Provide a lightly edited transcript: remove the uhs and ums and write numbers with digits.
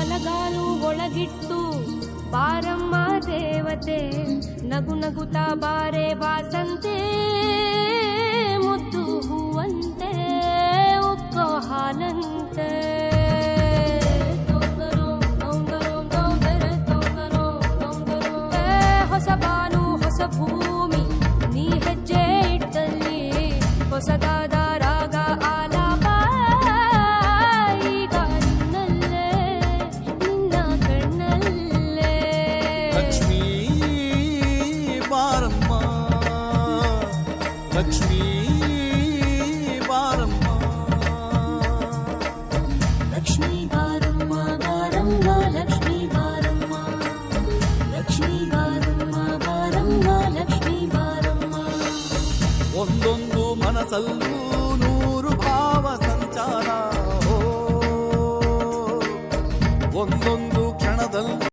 ಬಲಗಾಲು ಒಳಗಿಟ್ಟು ಬಾರಮ್ಮ ದೇವತೆ, ನಗು ನಗುತ್ತಾ ಬಾರೆ ಬಾಸಂತೆ, ಮುದ್ದು ಹೂವಂತೆ ಉಕ್ಕೋ ಹಾಲಂತೆ. ಹೊಸ ಬಾನು ಹೊಸ ಭೂಮಿ ನೀ ಹೆಜ್ಜೆ ಇಟ್ಟಲ್ಲಿ, ಹೊಸದಾದ ರಾಗ ಆಲಾಪ ಈಗ ನಿನ್ನಲ್ಲೇ ನಿನ್ನ ಕಣ್ಣಲ್ಲೇ. ಲಕ್ಷ್ಮೀ ಬಾರಮ್ಮ, ಲಕ್ಷ್ಮೀ ಬಾರಮ್ಮ, ಲಕ್ಷ್ಮೀ ಬಾರಮ್ಮ ಬಾರಮ್ಮ, ಲಕ್ಷ್ಮೀ ಬಾರಮ್ಮ, ಲಕ್ಷ್ಮೀ ಬಾರಮ್ಮ ಬಾರಮ್ಮ, ಲಕ್ಷ್ಮೀ ಬಾರಮ್ಮ. ಒಂದೊಂದು ಮನಸ್ಸಲ್ಲೂ ನೂರು ಭಾವ ಸಂಚಾರ, ಒಂದೊಂದು ಕ್ಷಣದಲ್ಲೂ